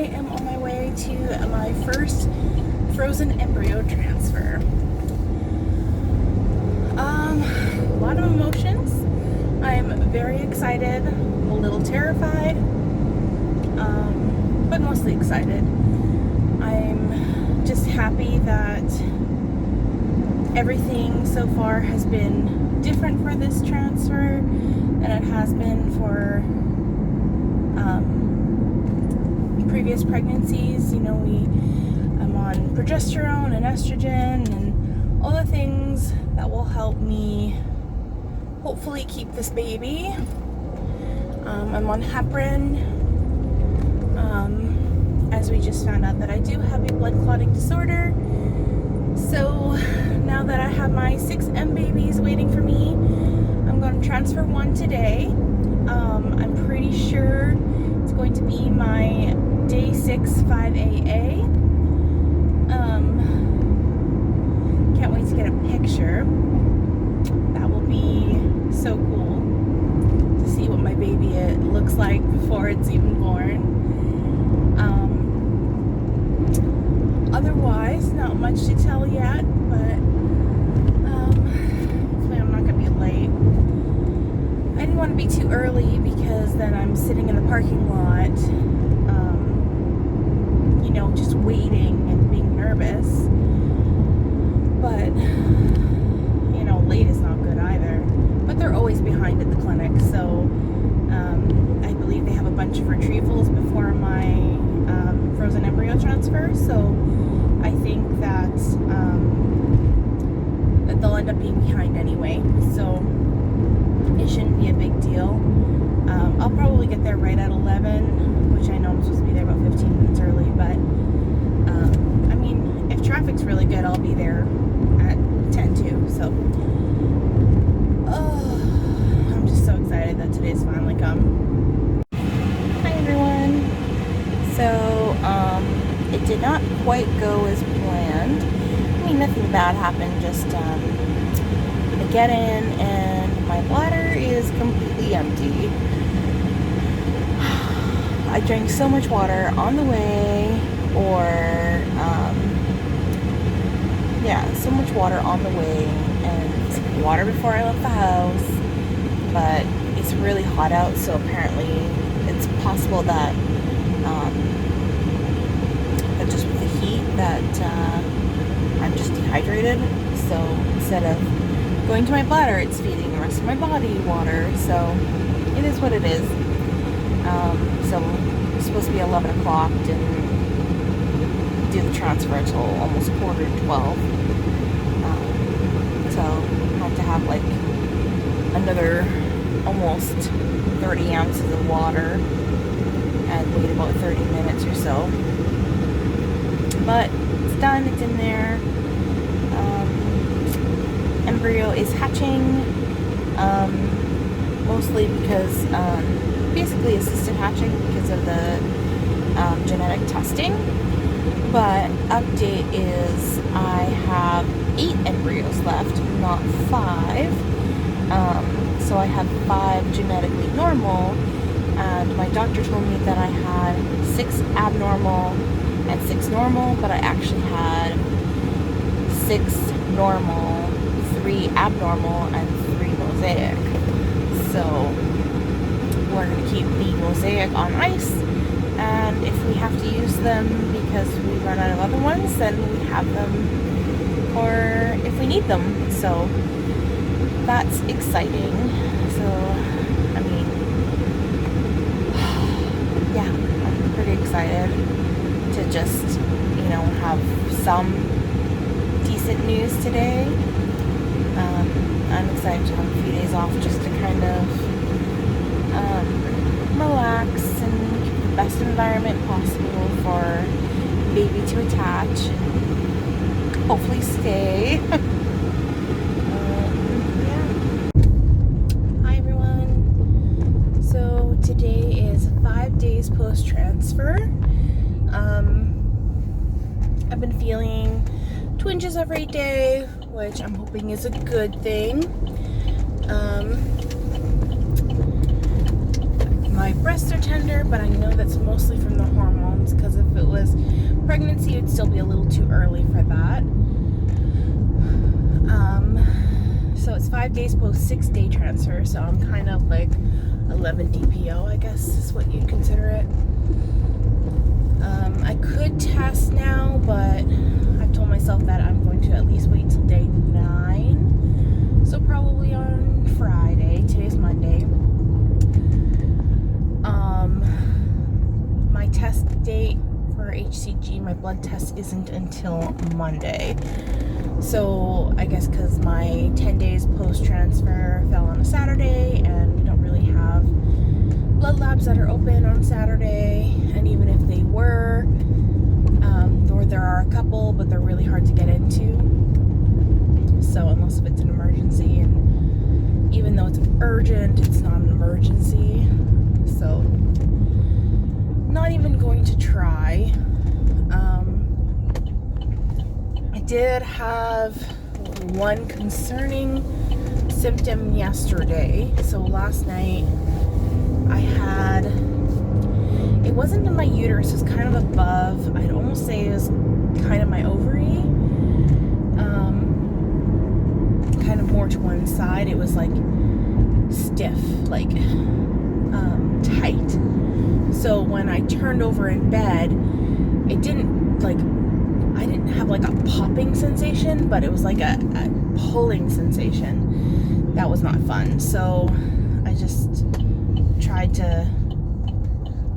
am on my way to my first frozen embryo transfer. A lot of emotions. I'm very excited, a little terrified, but mostly excited. I'm just happy that everything so far has been different for this transfer than it has been for previous pregnancies. You know, I'm on progesterone and estrogen and all the things that will help me hopefully keep this baby. I'm on heparin, as we just found out that I do have a blood clotting disorder. So now that I have my 6 M babies waiting for me, I'm going to transfer one today. I'm pretty sure it's going to be my day 6 5AA. Can't wait to get a picture. That will be so cool to see what my baby looks like before it's even born. Otherwise, not much to tell yet, but hopefully I'm not going to be late. I didn't want to be too early because then I'm sitting in the parking lot, just waiting and being nervous. But, late is not good either. But they're always behind at the clinic, so I believe they have a bunch of retrievals before my frozen embryo transfer, so I think that they'll end up being behind anyway, so it shouldn't be a big deal. I'll probably get there right at 11, which I know I'm supposed to be there about 15 minutes early, but if traffic's really good, I'll be there at 10 too, so I'm just so excited that today's finally come. Hi everyone. So it did not quite go as planned. Nothing bad happened, just I get in and my bladder is completely empty. I drank so much water on the way, so much water on the way, and water before I left the house, but it's really hot out, so apparently it's possible that just with the heat that I'm just dehydrated, so instead of going to my bladder, it's feeding the rest of my body water, so it is what it is. So it's supposed to be 11 o'clock, didn't do the transfer until almost 11:45. So I have to have like another almost 30 ounces of water and wait about 30 minutes or so. But it's done, it's in there. Embryo is hatching, mostly because, basically assisted hatching because of the genetic testing. But update is I have 8 embryos left, not 5. So I have 5 genetically normal, and my doctor told me that I had 6 abnormal and 6 normal, but I actually had 6 normal, 3 abnormal, and 3 mosaic. So we're going to keep the mosaic on ice, and if we have to use them because we run out of other ones, then we have them, or if we need them. So that's exciting. So I'm pretty excited to just have some decent news today. I'm excited to have a few days off just to kind of relax and keep the best environment possible for baby to attach and hopefully stay. Hi everyone. So today is 5 days post-transfer. I've been feeling twinges every day, which I'm hoping is a good thing. my breasts are tender, but I know that's mostly from the hormones, because if it was pregnancy, it'd still be a little too early for that. So it's 5 days post 6-day transfer, so I'm kind of like 11 DPO, I guess is what you'd consider it. I could test now, but I've told myself that I'm going to at least wait till day 9. So probably on Friday. Today's Monday. My test date for HCG, my blood test, isn't until Monday. So I guess because my 10 days post-transfer fell on a Saturday, and we don't really have blood labs that are open on Saturday, and even if they were, or there are a couple, but they're really hard to get into. So unless if it's an emergency, and even though it's urgent, it's not an emergency. So not even going to try. I did have one concerning symptom yesterday. So last night I had, it wasn't in my uterus, it was kind of above, I'd almost say it was kind of my ovary, kind of more to one side. It was like stiff, like tight. So when I turned over in bed, it didn't like, I didn't have like a popping sensation, but it was like a pulling sensation. That was not fun. So I just tried to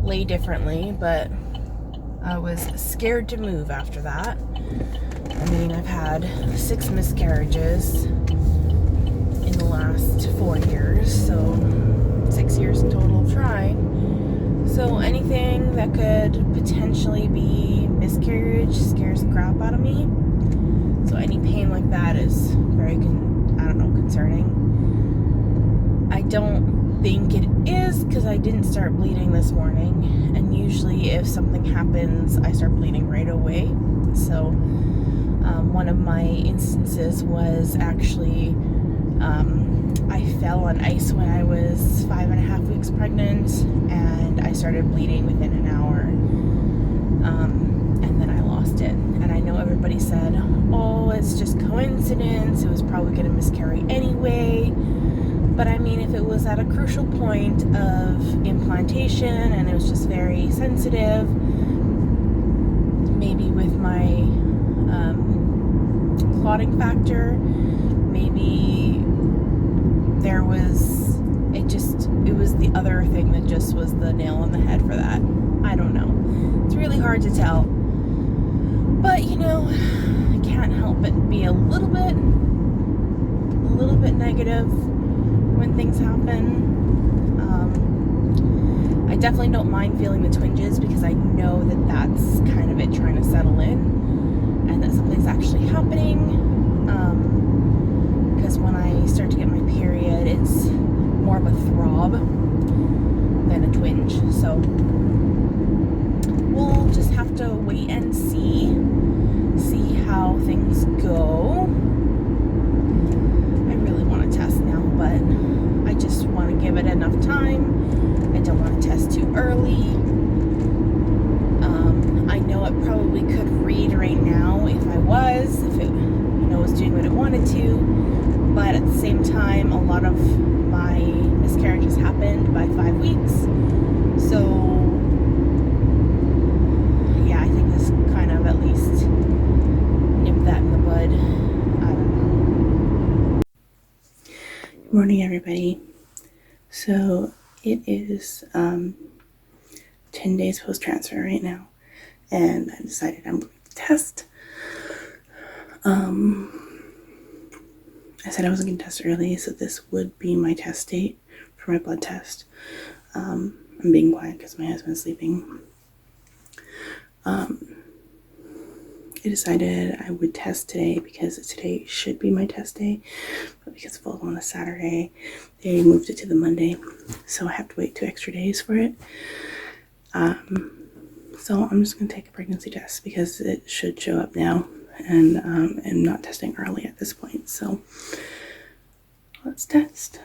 lay differently, but I was scared to move after that. I mean, I've had 6 miscarriages in the last 4 years, so 6 years in total of trying. So anything that could potentially be miscarriage scares the crap out of me. So any pain like that is very, concerning. I don't think it is, because I didn't start bleeding this morning, and usually if something happens, I start bleeding right away. So one of my instances was actually I fell on ice when I was 5.5 weeks pregnant, and I started bleeding within an hour, and then I lost it. And I know everybody said, oh, it's just coincidence, it was probably going to miscarry anyway. But I mean, if it was at a crucial point of implantation and it was just very sensitive, maybe with my clotting factor, maybe there was, it was the other thing that just was the nail on the head for that. I don't know. It's really hard to tell. But, I can't help but be a little bit negative when things happen. I definitely don't mind feeling the twinges, because I know that that's kind of it trying to settle in, and that something's actually happening. Because when I start to get my period, it's more of a throb than a twinge. So we'll just have to wait and see how things go. I really want to test now, but I just want to give it enough time. I don't want to test too early. I know it probably could read right now if it was doing what it wanted to, but at the same time, a lot of my miscarriages happened by 5 weeks. So yeah, I think this kind of at least nipped that in the bud. I don't know. Good morning, everybody. So it is 10 days post-transfer right now, and I decided I'm going to test. I said I wasn't going to test early, so this would be my test date for my blood test. I'm being quiet because my husband's sleeping. I decided I would test today because today should be my test day, but because it falls on a Saturday, they moved it to the Monday, so I have to wait 2 extra days for it. So I'm just going to take a pregnancy test because it should show up now, and I'm not testing early at this point, so let's test.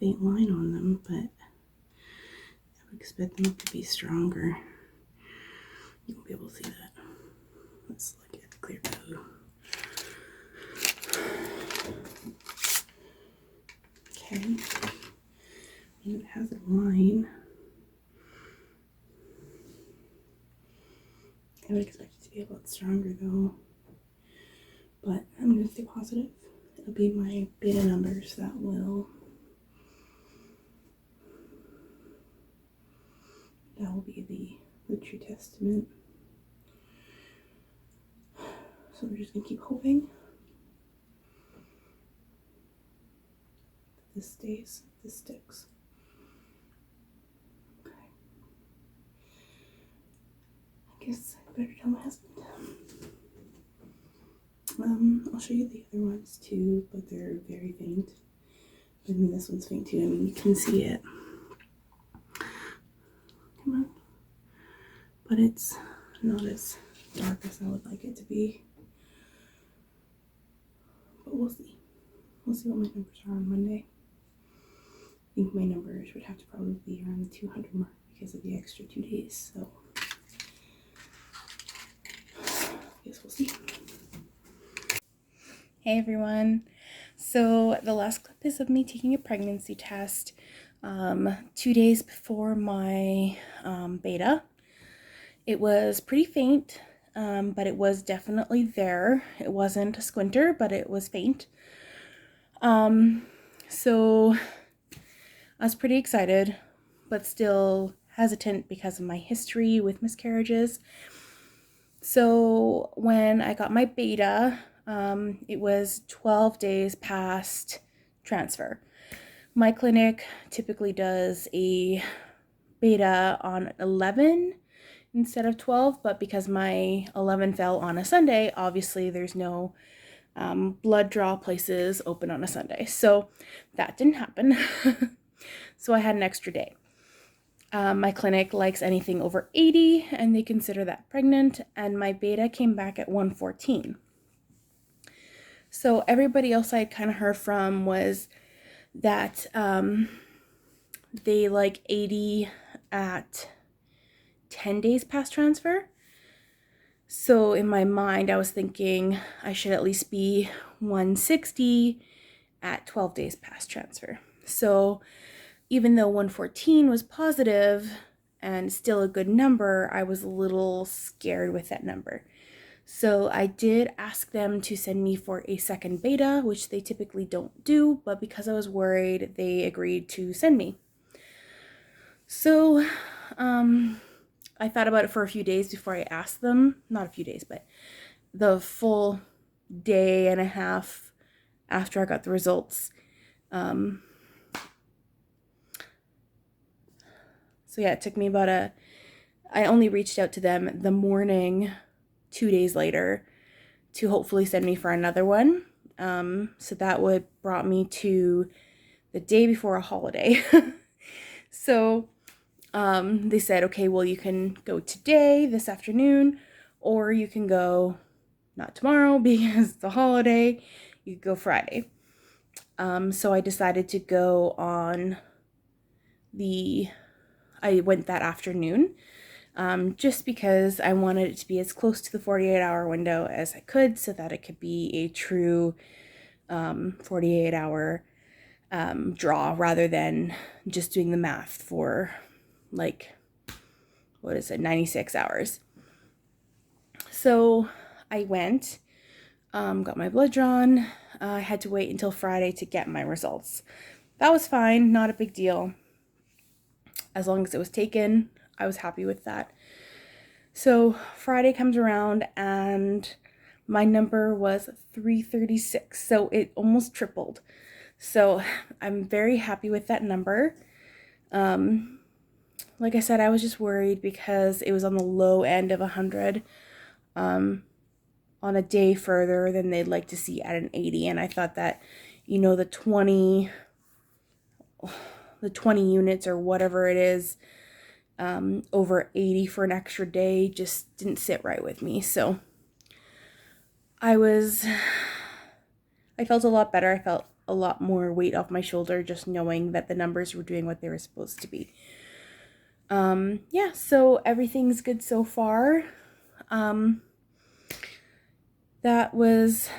faint line on them, but I would expect them to be stronger. You won't be able to see that. Let's look at the clear coat. Okay. And it has a line. I would expect it to be a lot stronger though. But I'm going to stay positive. It'll be my beta numbers that will be the true testament. So we're just going to keep hoping that this stays, this sticks. Okay. I guess I better tell my husband. I'll show you the other ones too, but they're very faint. I mean, this one's faint too. I mean, you can see it. Come on. But it's not as dark as I would like it to be. But we'll see. We'll see what my numbers are on Monday. I think my numbers would have to probably be around the 200 mark because of the extra 2 days. So I guess we'll see. Hey everyone. So the last clip is of me taking a pregnancy test 2 days before my beta. It was pretty faint, but it was definitely there. It wasn't a squinter, but it was faint. So I was pretty excited, but still hesitant because of my history with miscarriages. So when I got my beta, it was 12 days past transfer. My clinic typically does a beta on 11 instead of 12, but because my 11 fell on a Sunday, obviously there's no blood draw places open on a Sunday. So that didn't happen. So I had an extra day. My clinic likes anything over 80 and they consider that pregnant, and my beta came back at 114. So everybody else I had kind of heard from was that they like 80 at 10 days past transfer. So in my mind, I was thinking I should at least be 160 at 12 days past transfer. So even though 114 was positive and still a good number, I was a little scared with that number. So I did ask them to send me for a second beta, which they typically don't do, but because I was worried, they agreed to send me. So I thought about it for a few days before I asked them. Not a few days, but the full day and a half after I got the results. So yeah, it took me I only reached out to them the morning 2 days later to hopefully send me for another one. So that would brought me to the day before a holiday. So they said, okay, well, you can go today, this afternoon, or you can go not tomorrow because it's a holiday. You could go Friday. So I decided to go on I went that afternoon, just because I wanted it to be as close to the 48-hour window as I could so that it could be a true 48-hour draw rather than just doing the math for 96 hours. So I went, got my blood drawn. I had to wait until Friday to get my results. That was fine, not a big deal. As long as it was taken, I was happy with that. So Friday comes around and my number was 336. So it almost tripled. So I'm very happy with that number. Like I said, I was just worried because it was on the low end of 100 on a day further than they'd like to see at an 80. And I thought that, the 20 units or whatever it is over 80 for an extra day just didn't sit right with me. So I felt a lot better. I felt a lot more weight off my shoulder just knowing that the numbers were doing what they were supposed to be. Yeah, so everything's good so far. That was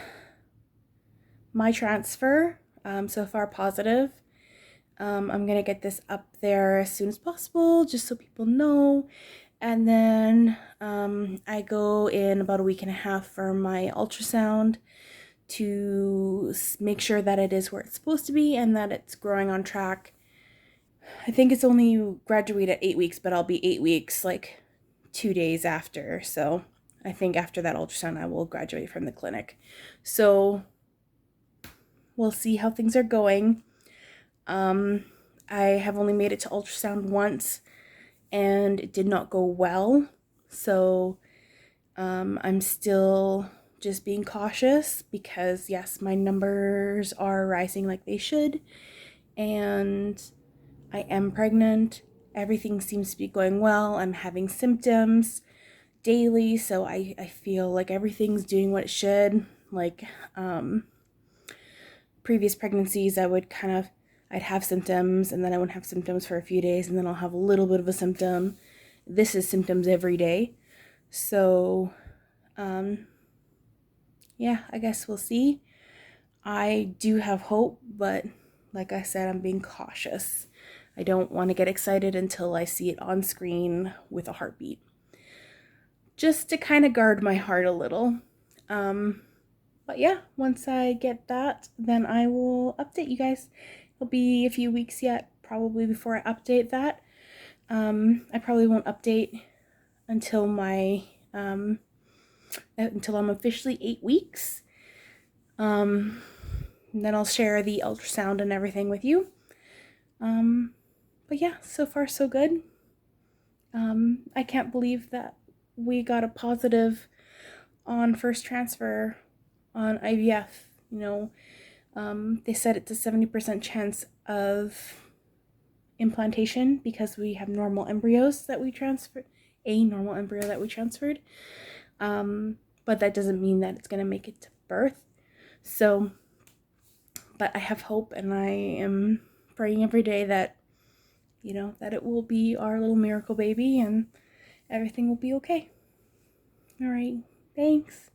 my transfer. So far positive. I'm gonna get this up there as soon as possible just so people know. And then I go in about a week and a half for my ultrasound to make sure that it is where it's supposed to be and that it's growing on track. I think it's only you graduate at 8 weeks, but I'll be 8 weeks like 2 days after. So I think after that ultrasound, I will graduate from the clinic. So we'll see how things are going. I have only made it to ultrasound once and it did not go well. So I'm still just being cautious because, yes, my numbers are rising like they should. And I am pregnant. Everything seems to be going well. I'm having symptoms daily, so I feel like everything's doing what it should. Like previous pregnancies, I'd have symptoms and then I wouldn't have symptoms for a few days and then I'll have a little bit of a symptom. This is symptoms every day. So yeah, I guess we'll see. I do have hope, but like I said, I'm being cautious. I don't want to get excited until I see it on screen with a heartbeat. Just to kind of guard my heart a little. But yeah, once I get that, then I will update you guys. It'll be a few weeks yet, probably before I update that. I probably won't update until until I'm officially 8 weeks. And then I'll share the ultrasound and everything with you. But yeah, so far so good. I can't believe that we got a positive on first transfer on IVF. They said it's a 70% chance of implantation because we have normal embryos that we transferred, a normal embryo that we transferred. But that doesn't mean that it's going to make it to birth. So, but I have hope and I am praying every day that, that it will be our little miracle baby and everything will be okay. All right. Thanks.